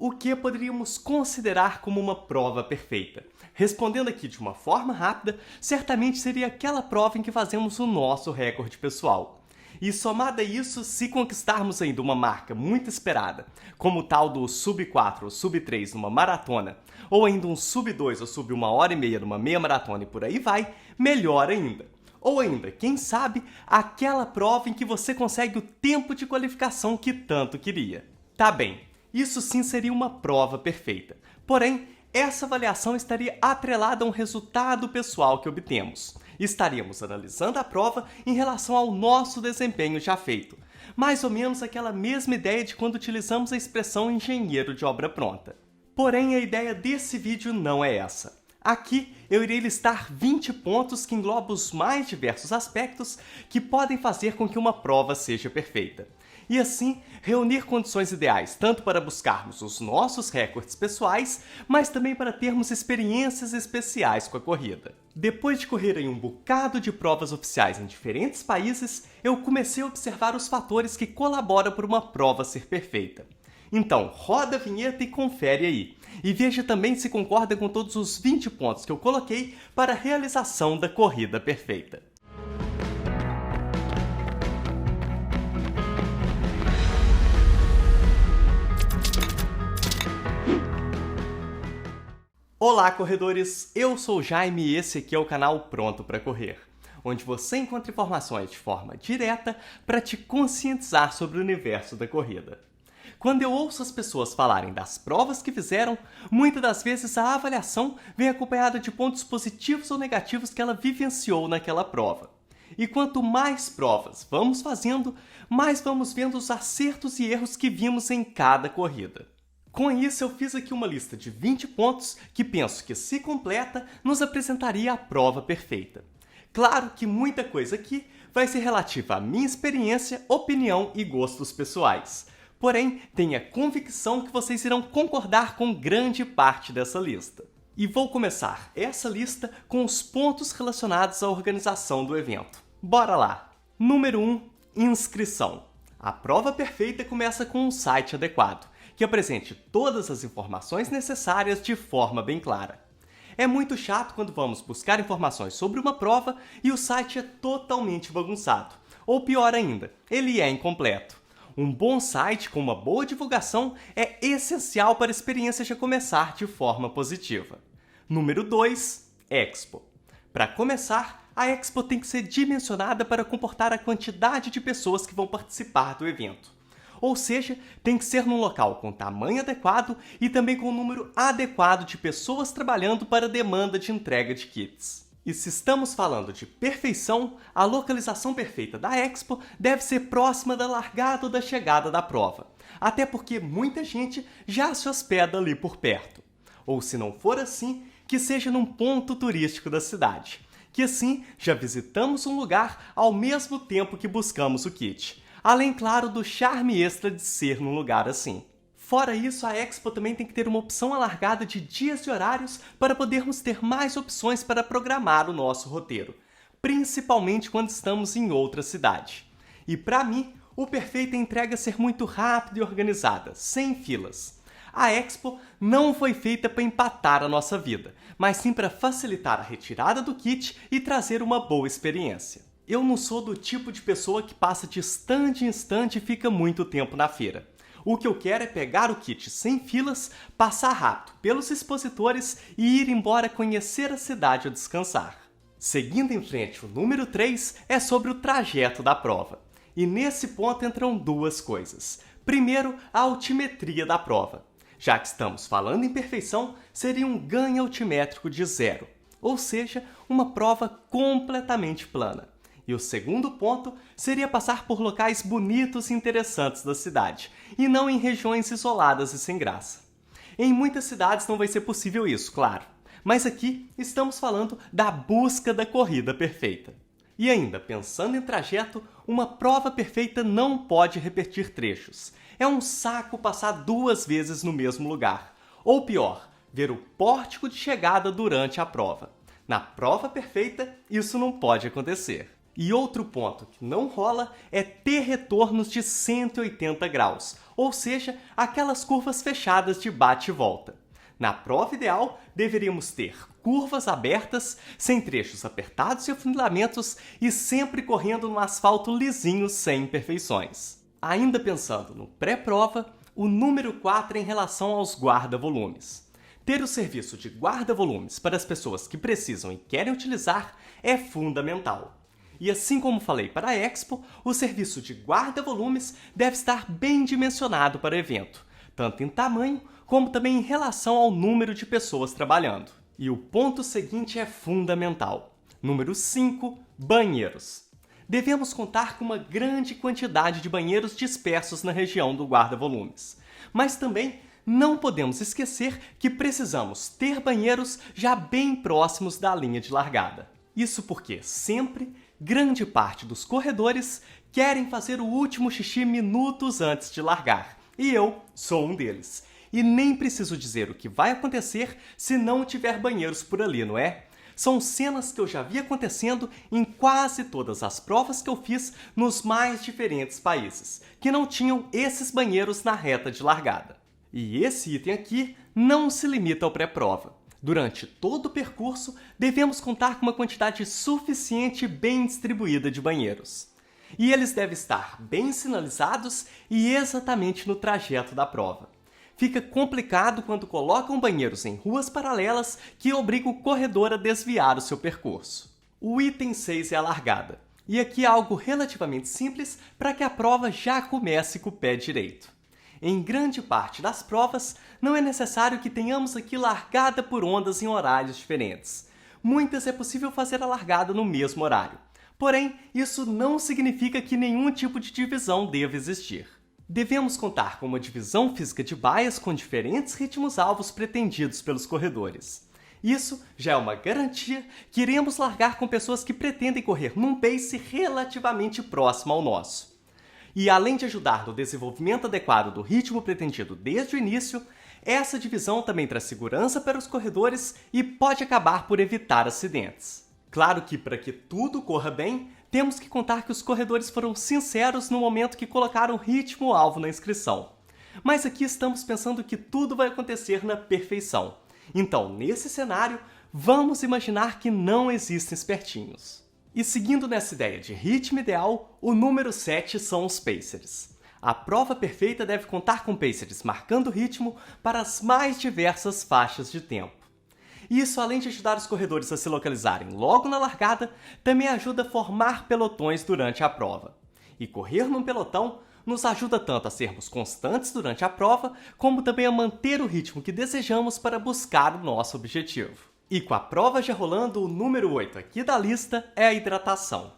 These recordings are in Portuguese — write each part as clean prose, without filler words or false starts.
o que poderíamos considerar como uma prova perfeita? Respondendo aqui de uma forma rápida, certamente seria aquela prova em que fazemos o nosso recorde pessoal. E somado a isso, se conquistarmos ainda uma marca muito esperada, como o tal do sub-4 ou sub-3 numa maratona, ou ainda um sub-2 ou sub-1h30 numa meia maratona e por aí vai, melhor ainda. Ou ainda, quem sabe, aquela prova em que você consegue o tempo de qualificação que tanto queria. Tá bem, isso sim seria uma prova perfeita. Porém, essa avaliação estaria atrelada a um resultado pessoal que obtemos. Estaríamos analisando a prova em relação ao nosso desempenho já feito. Mais ou menos aquela mesma ideia de quando utilizamos a expressão engenheiro de obra pronta. Porém, a ideia desse vídeo não é essa. Aqui eu irei listar 20 pontos que englobam os mais diversos aspectos que podem fazer com que uma prova seja perfeita. E assim, reunir condições ideais tanto para buscarmos os nossos recordes pessoais, mas também para termos experiências especiais com a corrida. Depois de correr em um bocado de provas oficiais em diferentes países, eu comecei a observar os fatores que colaboram para uma prova ser perfeita. Então, roda a vinheta e confere aí. E veja também se concorda com todos os 20 pontos que eu coloquei para a realização da corrida perfeita. Olá, corredores! Eu sou o Jaime e esse aqui é o canal Pronto para Correr, onde você encontra informações de forma direta para te conscientizar sobre o universo da corrida. Quando eu ouço as pessoas falarem das provas que fizeram, muitas das vezes a avaliação vem acompanhada de pontos positivos ou negativos que ela vivenciou naquela prova. E quanto mais provas vamos fazendo, mais vamos vendo os acertos e erros que vimos em cada corrida. Com isso, eu fiz aqui uma lista de 20 pontos que penso que, se completa, nos apresentaria a prova perfeita. Claro que muita coisa aqui vai ser relativa à minha experiência, opinião e gostos pessoais. Porém, tenho a convicção que vocês irão concordar com grande parte dessa lista. E vou começar essa lista com os pontos relacionados à organização do evento. Bora lá! Número 1. Inscrição. A prova perfeita começa com um site adequado, que apresente todas as informações necessárias de forma bem clara. É muito chato quando vamos buscar informações sobre uma prova e o site é totalmente bagunçado. Ou pior ainda, ele é incompleto. Um bom site com uma boa divulgação é essencial para a experiência já começar de forma positiva. Número 2. Expo. Para começar, a Expo tem que ser dimensionada para comportar a quantidade de pessoas que vão participar do evento. Ou seja, tem que ser num local com tamanho adequado e também com um número adequado de pessoas trabalhando para a demanda de entrega de kits. E se estamos falando de perfeição, a localização perfeita da Expo deve ser próxima da largada ou da chegada da prova, até porque muita gente já se hospeda ali por perto. Ou se não for assim, que seja num ponto turístico da cidade, que assim já visitamos um lugar ao mesmo tempo que buscamos o kit. Além, claro, do charme extra de ser num lugar assim. Fora isso, a Expo também tem que ter uma opção alargada de dias e horários para podermos ter mais opções para programar o nosso roteiro, principalmente quando estamos em outra cidade. E para mim, o perfeito é a entrega ser muito rápida e organizada, sem filas. A Expo não foi feita para empatar a nossa vida, mas sim para facilitar a retirada do kit e trazer uma boa experiência. Eu não sou do tipo de pessoa que passa de estande em estande e fica muito tempo na feira. O que eu quero é pegar o kit sem filas, passar rápido pelos expositores e ir embora conhecer a cidade ou descansar. Seguindo em frente, o número 3 é sobre o trajeto da prova. E nesse ponto entram duas coisas. Primeiro, a altimetria da prova. Já que estamos falando em perfeição, seria um ganho altimétrico de 0, ou seja, uma prova completamente plana. E o segundo ponto seria passar por locais bonitos e interessantes da cidade, e não em regiões isoladas e sem graça. Em muitas cidades não vai ser possível isso, claro, mas aqui estamos falando da busca da corrida perfeita. E ainda, pensando em trajeto, uma prova perfeita não pode repetir trechos. É um saco passar 2 vezes no mesmo lugar. Ou pior, ver o pórtico de chegada durante a prova. Na prova perfeita, isso não pode acontecer. E outro ponto que não rola é ter retornos de 180 graus, ou seja, aquelas curvas fechadas de bate e volta. Na prova ideal, deveríamos ter curvas abertas, sem trechos apertados e afunilamentos e sempre correndo no asfalto lisinho sem imperfeições. Ainda pensando no pré-prova, o número 4 em relação aos guarda-volumes. Ter o serviço de guarda-volumes para as pessoas que precisam e querem utilizar é fundamental. E assim como falei para a Expo, o serviço de guarda-volumes deve estar bem dimensionado para o evento, tanto em tamanho como também em relação ao número de pessoas trabalhando. E o ponto seguinte é fundamental. Número 5, banheiros. Devemos contar com uma grande quantidade de banheiros dispersos na região do guarda-volumes. Mas também não podemos esquecer que precisamos ter banheiros já bem próximos da linha de largada. Isso porque sempre, grande parte dos corredores querem fazer o último xixi minutos antes de largar. E eu sou um deles. E nem preciso dizer o que vai acontecer se não tiver banheiros por ali, não é? São cenas que eu já vi acontecendo em quase todas as provas que eu fiz nos mais diferentes países, que não tinham esses banheiros na reta de largada. E esse item aqui não se limita ao pré-prova. Durante todo o percurso, devemos contar com uma quantidade suficiente e bem distribuída de banheiros. E eles devem estar bem sinalizados e exatamente no trajeto da prova. Fica complicado quando colocam banheiros em ruas paralelas que obrigam o corredor a desviar o seu percurso. O item 6 é a largada. E aqui é algo relativamente simples para que a prova já comece com o pé direito. Em grande parte das provas, não é necessário que tenhamos aqui largada por ondas em horários diferentes. Muitas é possível fazer a largada no mesmo horário. Porém, isso não significa que nenhum tipo de divisão deva existir. Devemos contar com uma divisão física de baias com diferentes ritmos-alvos pretendidos pelos corredores. Isso já é uma garantia que iremos largar com pessoas que pretendem correr num pace relativamente próximo ao nosso. E além de ajudar no desenvolvimento adequado do ritmo pretendido desde o início, essa divisão também traz segurança para os corredores e pode acabar por evitar acidentes. Claro que para que tudo corra bem, temos que contar que os corredores foram sinceros no momento que colocaram o ritmo-alvo na inscrição. Mas aqui estamos pensando que tudo vai acontecer na perfeição. Então, nesse cenário, vamos imaginar que não existem espertinhos. E seguindo nessa ideia de ritmo ideal, o número 7 são os pacers. A prova perfeita deve contar com pacers marcando o ritmo para as mais diversas faixas de tempo. Isso, além de ajudar os corredores a se localizarem logo na largada, também ajuda a formar pelotões durante a prova. E correr num pelotão nos ajuda tanto a sermos constantes durante a prova, como também a manter o ritmo que desejamos para buscar o nosso objetivo. E com a prova já rolando, o número 8 aqui da lista é a hidratação.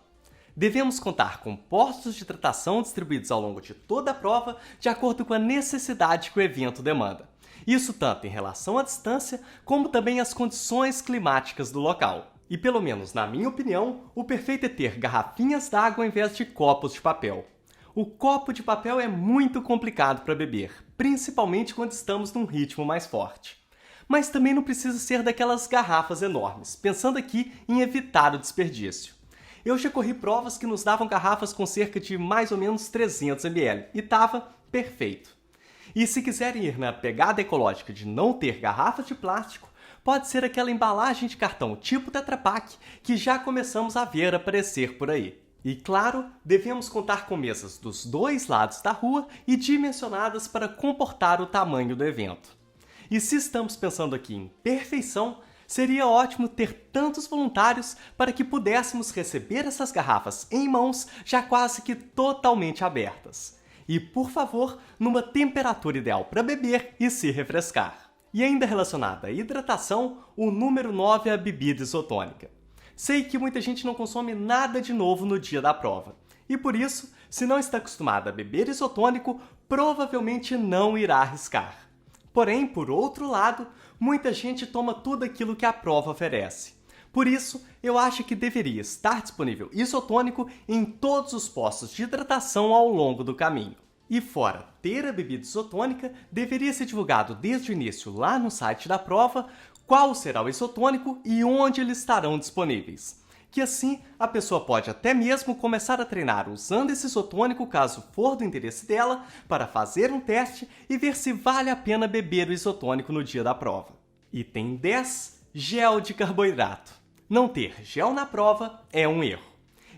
Devemos contar com postos de hidratação distribuídos ao longo de toda a prova, de acordo com a necessidade que o evento demanda. Isso tanto em relação à distância, como também às condições climáticas do local. E pelo menos na minha opinião, o perfeito é ter garrafinhas d'água ao invés de copos de papel. O copo de papel é muito complicado para beber, principalmente quando estamos num ritmo mais forte. Mas também não precisa ser daquelas garrafas enormes, pensando aqui em evitar o desperdício. Eu já corri provas que nos davam garrafas com cerca de mais ou menos 300 ml e estava perfeito. E se quiserem ir na pegada ecológica de não ter garrafas de plástico, pode ser aquela embalagem de cartão tipo Tetra Pak que já começamos a ver aparecer por aí. E claro, devemos contar com mesas dos dois lados da rua e dimensionadas para comportar o tamanho do evento. E se estamos pensando aqui em perfeição, seria ótimo ter tantos voluntários para que pudéssemos receber essas garrafas em mãos já quase que totalmente abertas. E, por favor, numa temperatura ideal para beber e se refrescar. E ainda relacionada à hidratação, o número 9 é a bebida isotônica. Sei que muita gente não consome nada de novo no dia da prova. E por isso, se não está acostumado a beber isotônico, provavelmente não irá arriscar. Porém, por outro lado, muita gente toma tudo aquilo que a prova oferece. Por isso, eu acho que deveria estar disponível isotônico em todos os postos de hidratação ao longo do caminho. E fora ter a bebida isotônica, deveria ser divulgado desde o início lá no site da prova qual será o isotônico e onde eles estarão disponíveis. que assim a pessoa pode até mesmo começar a treinar usando esse isotônico caso for do interesse dela, para fazer um teste e ver se vale a pena beber o isotônico no dia da prova. Item 10. Gel de carboidrato. Não ter gel na prova é um erro.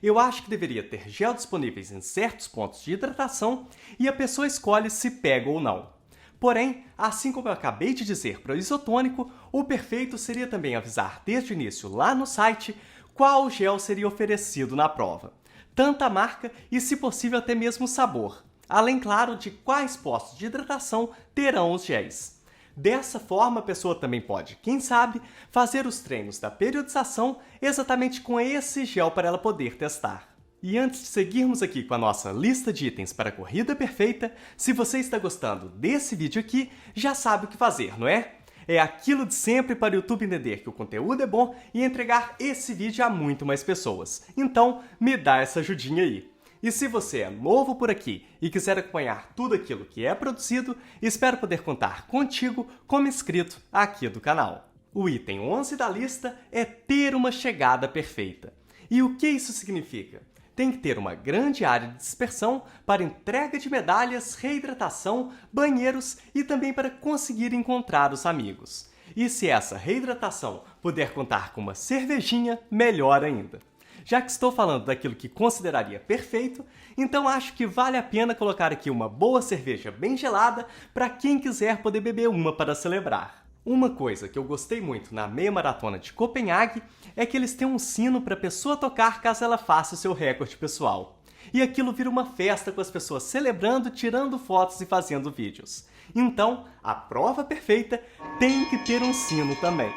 Eu acho que deveria ter gel disponíveis em certos pontos de hidratação e a pessoa escolhe se pega ou não. Porém, assim como eu acabei de dizer para o isotônico, o perfeito seria também avisar desde o início lá no site qual gel seria oferecido na prova. Tanto a marca e, se possível, até mesmo o sabor. Além, claro, de quais postos de hidratação terão os géis. Dessa forma, a pessoa também pode, quem sabe, fazer os treinos da periodização exatamente com esse gel para ela poder testar. E antes de seguirmos aqui com a nossa lista de itens para a corrida perfeita, se você está gostando desse vídeo aqui, já sabe o que fazer, não é? É aquilo de sempre para o YouTube entender que o conteúdo é bom e entregar esse vídeo a muito mais pessoas. Então, me dá essa ajudinha aí. E se você é novo por aqui e quiser acompanhar tudo aquilo que é produzido, espero poder contar contigo como inscrito aqui do canal. O item 11 da lista é ter uma chegada perfeita. E o que isso significa? Tem que ter uma grande área de dispersão para entrega de medalhas, reidratação, banheiros e também para conseguir encontrar os amigos. E se essa reidratação puder contar com uma cervejinha, melhor ainda. Já que estou falando daquilo que consideraria perfeito, então acho que vale a pena colocar aqui uma boa cerveja bem gelada para quem quiser poder beber uma para celebrar. Uma coisa que eu gostei muito na meia maratona de Copenhague é que eles têm um sino para a pessoa tocar caso ela faça o seu recorde pessoal. E aquilo vira uma festa com as pessoas celebrando, tirando fotos e fazendo vídeos. Então, a prova perfeita tem que ter um sino também.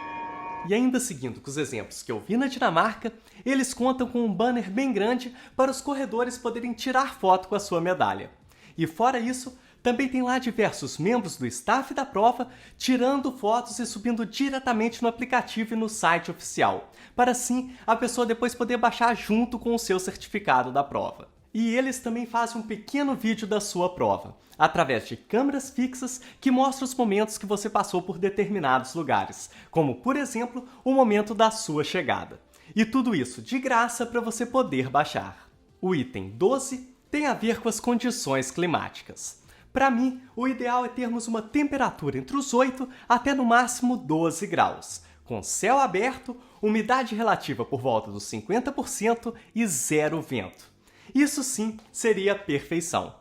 E ainda seguindo com os exemplos que eu vi na Dinamarca, eles contam com um banner bem grande para os corredores poderem tirar foto com a sua medalha. E fora isso, também tem lá diversos membros do staff da prova tirando fotos e subindo diretamente no aplicativo e no site oficial, para assim a pessoa depois poder baixar junto com o seu certificado da prova. E eles também fazem um pequeno vídeo da sua prova, através de câmeras fixas que mostram os momentos que você passou por determinados lugares, como, por exemplo, o momento da sua chegada. E tudo isso de graça para você poder baixar. O item 12 tem a ver com as condições climáticas. Para mim, o ideal é termos uma temperatura entre os 8 até no máximo 12 graus, com céu aberto, umidade relativa por volta dos 50% e zero vento. Isso sim seria a perfeição.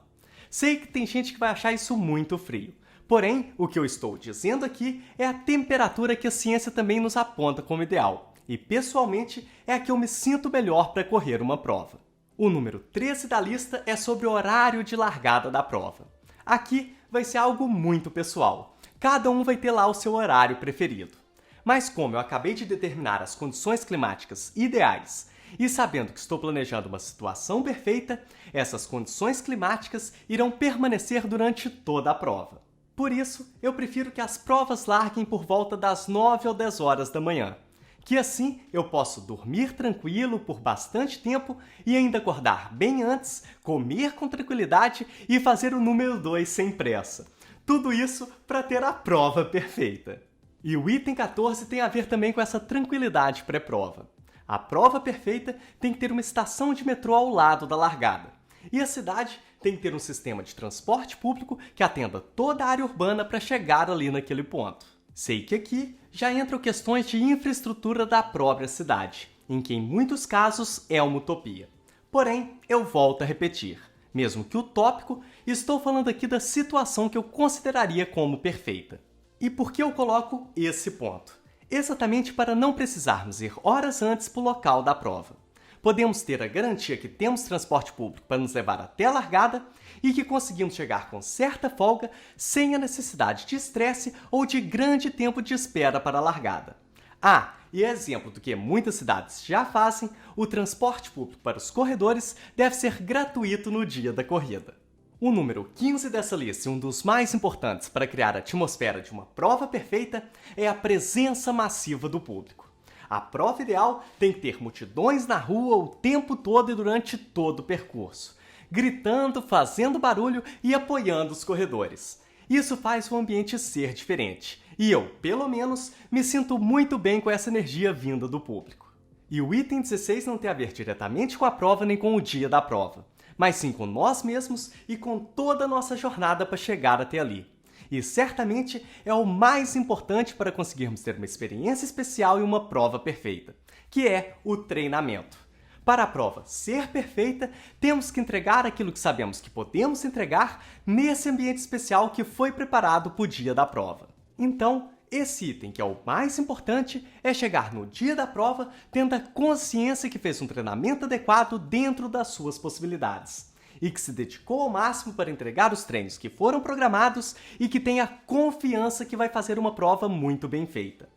Sei que tem gente que vai achar isso muito frio. Porém, o que eu estou dizendo aqui é a temperatura que a ciência também nos aponta como ideal. E, pessoalmente, é a que eu me sinto melhor para correr uma prova. O número 13 da lista é sobre o horário de largada da prova. Aqui vai ser algo muito pessoal. Cada um vai ter lá o seu horário preferido. Mas como eu acabei de determinar as condições climáticas ideais e sabendo que estou planejando uma situação perfeita, essas condições climáticas irão permanecer durante toda a prova. Por isso, eu prefiro que as provas larguem por volta das 9 ou 10 horas da manhã, que assim eu posso dormir tranquilo por bastante tempo e ainda acordar bem antes, comer com tranquilidade e fazer o número 2 sem pressa. Tudo isso para ter a prova perfeita. E o item 14 tem a ver também com essa tranquilidade pré-prova. A prova perfeita tem que ter uma estação de metrô ao lado da largada. E a cidade tem que ter um sistema de transporte público que atenda toda a área urbana para chegar ali naquele ponto. Sei que aqui já entram questões de infraestrutura da própria cidade, em que em muitos casos é uma utopia. Porém, eu volto a repetir, mesmo que utópico, estou falando aqui da situação que eu consideraria como perfeita. E por que eu coloco esse ponto? Exatamente para não precisarmos ir horas antes para o local da prova. Podemos ter a garantia que temos transporte público para nos levar até a largada e que conseguimos chegar com certa folga sem a necessidade de estresse ou de grande tempo de espera para a largada. Ah, e exemplo do que muitas cidades já fazem, o transporte público para os corredores deve ser gratuito no dia da corrida. O número 15 dessa lista, e um dos mais importantes para criar a atmosfera de uma prova perfeita, é a presença massiva do público. A prova ideal tem que ter multidões na rua o tempo todo e durante todo o percurso, gritando, fazendo barulho e apoiando os corredores. Isso faz o ambiente ser diferente, e eu, pelo menos, me sinto muito bem com essa energia vinda do público. E o item 16 não tem a ver diretamente com a prova nem com o dia da prova, mas sim com nós mesmos e com toda a nossa jornada para chegar até ali. E certamente é o mais importante para conseguirmos ter uma experiência especial e uma prova perfeita, que é o treinamento. Para a prova ser perfeita, temos que entregar aquilo que sabemos que podemos entregar nesse ambiente especial que foi preparado para o dia da prova. Então, esse item, que é o mais importante, é chegar no dia da prova tendo a consciência que fez um treinamento adequado dentro das suas possibilidades e que se dedicou ao máximo para entregar os treinos que foram programados e que tenha confiança que vai fazer uma prova muito bem feita.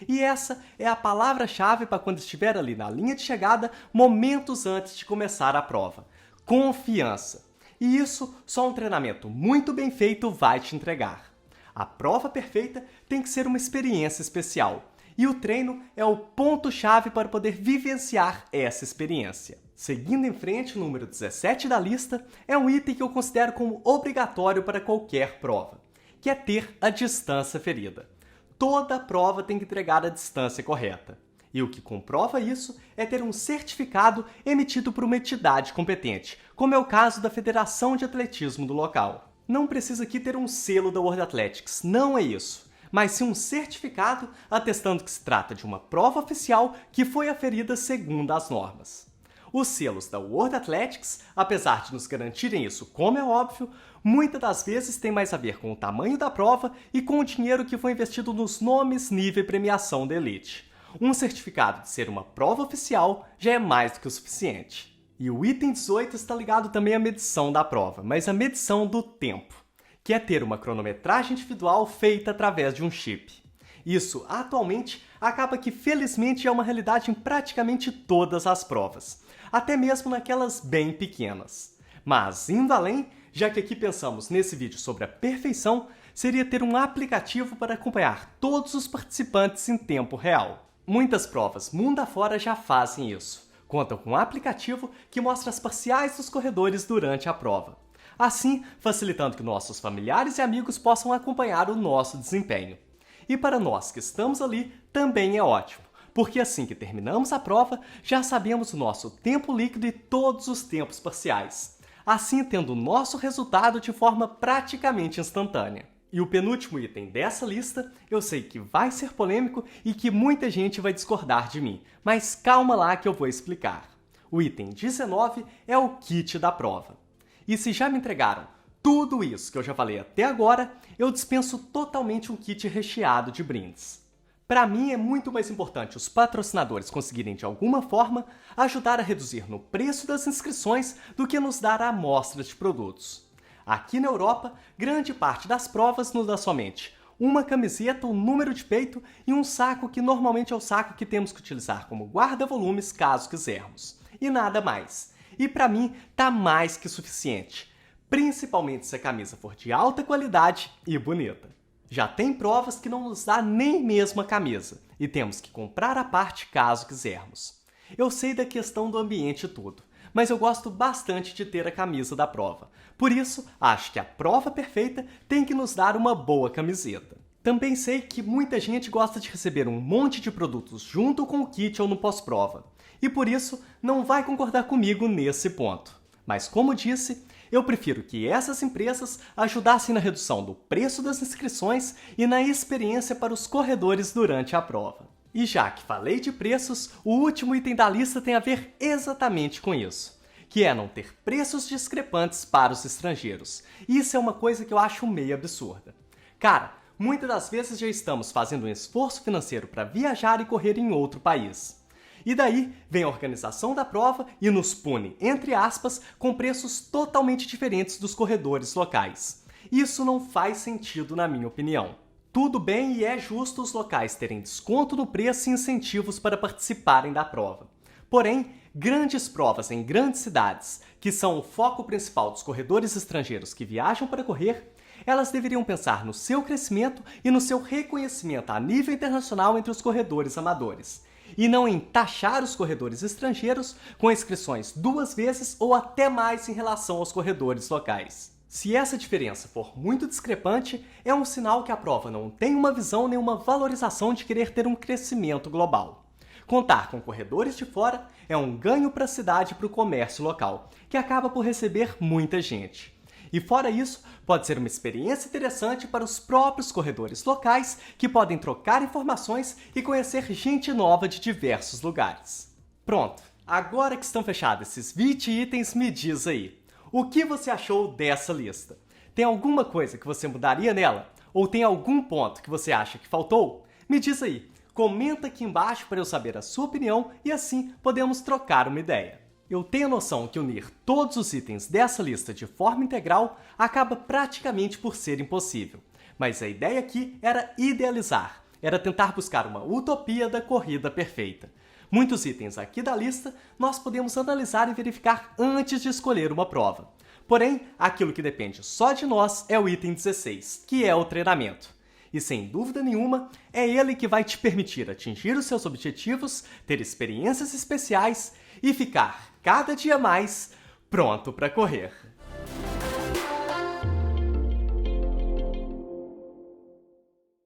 E essa é a palavra-chave para quando estiver ali na linha de chegada, momentos antes de começar a prova. Confiança. E isso só um treinamento muito bem feito vai te entregar. A prova perfeita tem que ser uma experiência especial, e o treino é o ponto-chave para poder vivenciar essa experiência. Seguindo em frente, o número 17 da lista é um item que eu considero como obrigatório para qualquer prova, que é ter a distância ferida. Toda prova tem que entregar a distância correta. E o que comprova isso é ter um certificado emitido por uma entidade competente, como é o caso da Federação de Atletismo do local. Não precisa aqui ter um selo da World Athletics, não é isso, mas sim um certificado atestando que se trata de uma prova oficial que foi aferida segundo as normas. Os selos da World Athletics, apesar de nos garantirem isso, como é óbvio, muitas das vezes tem mais a ver com o tamanho da prova e com o dinheiro que foi investido nos nomes, nível e premiação da elite. Um certificado de ser uma prova oficial já é mais do que o suficiente. E o item 18 está ligado também à medição da prova, mas à medição do tempo, que é ter uma cronometragem individual feita através de um chip. Isso, atualmente, acaba que felizmente é uma realidade em praticamente todas as provas, até mesmo naquelas bem pequenas. Mas, indo além, já que aqui pensamos nesse vídeo sobre a perfeição, seria ter um aplicativo para acompanhar todos os participantes em tempo real. Muitas provas mundo afora já fazem isso. Contam com um aplicativo que mostra as parciais dos corredores durante a prova. Assim, facilitando que nossos familiares e amigos possam acompanhar o nosso desempenho. E para nós que estamos ali, também é ótimo, porque assim que terminamos a prova, já sabemos o nosso tempo líquido e todos os tempos parciais. Assim, tendo o nosso resultado de forma praticamente instantânea. E o penúltimo item dessa lista, eu sei que vai ser polêmico e que muita gente vai discordar de mim, mas calma lá que eu vou explicar. O item 19 é o kit da prova. E se já me entregaram tudo isso que eu já falei até agora, eu dispenso totalmente um kit recheado de brindes. Para mim é muito mais importante os patrocinadores conseguirem de alguma forma ajudar a reduzir no preço das inscrições do que nos dar amostras de produtos. Aqui na Europa, grande parte das provas nos dá somente uma camiseta, um número de peito e um saco que normalmente é o saco que temos que utilizar como guarda-volumes caso quisermos. E nada mais. E para mim tá mais que suficiente, principalmente se a camisa for de alta qualidade e bonita. Já tem provas que não nos dá nem mesmo a camisa e temos que comprar à parte caso quisermos. Eu sei da questão do ambiente e tudo, mas eu gosto bastante de ter a camisa da prova. Por isso, acho que a prova perfeita tem que nos dar uma boa camiseta. Também sei que muita gente gosta de receber um monte de produtos junto com o kit ou no pós-prova, e por isso não vai concordar comigo nesse ponto. Mas como disse, eu prefiro que essas empresas ajudassem na redução do preço das inscrições e na experiência para os corredores durante a prova. E já que falei de preços, o último item da lista tem a ver exatamente com isso, que é não ter preços discrepantes para os estrangeiros. Isso é uma coisa que eu acho meio absurda. Cara, muitas das vezes já estamos fazendo um esforço financeiro para viajar e correr em outro país. E daí vem a organização da prova e nos pune, entre aspas, com preços totalmente diferentes dos corredores locais. Isso não faz sentido na minha opinião. Tudo bem e é justo os locais terem desconto no preço e incentivos para participarem da prova. Porém, grandes provas em grandes cidades, que são o foco principal dos corredores estrangeiros que viajam para correr, elas deveriam pensar no seu crescimento e no seu reconhecimento a nível internacional entre os corredores amadores, e não em taxar os corredores estrangeiros com inscrições 2 vezes ou até mais em relação aos corredores locais. Se essa diferença for muito discrepante, é um sinal que a prova não tem uma visão nem uma valorização de querer ter um crescimento global. Contar com corredores de fora é um ganho para a cidade e para o comércio local, que acaba por receber muita gente. E fora isso, pode ser uma experiência interessante para os próprios corredores locais, que podem trocar informações e conhecer gente nova de diversos lugares. Pronto, agora que estão fechados esses 20 itens, me diz aí, o que você achou dessa lista? Tem alguma coisa que você mudaria nela? Ou tem algum ponto que você acha que faltou? Me diz aí, comenta aqui embaixo para eu saber a sua opinião e assim podemos trocar uma ideia. Eu tenho a noção que unir todos os itens dessa lista de forma integral acaba praticamente por ser impossível. Mas a ideia aqui era idealizar, era tentar buscar uma utopia da corrida perfeita. Muitos itens aqui da lista nós podemos analisar e verificar antes de escolher uma prova. Porém, aquilo que depende só de nós é o item 16, que é o treinamento. E sem dúvida nenhuma, é ele que vai te permitir atingir os seus objetivos, ter experiências especiais e ficar cada dia mais pronto para correr.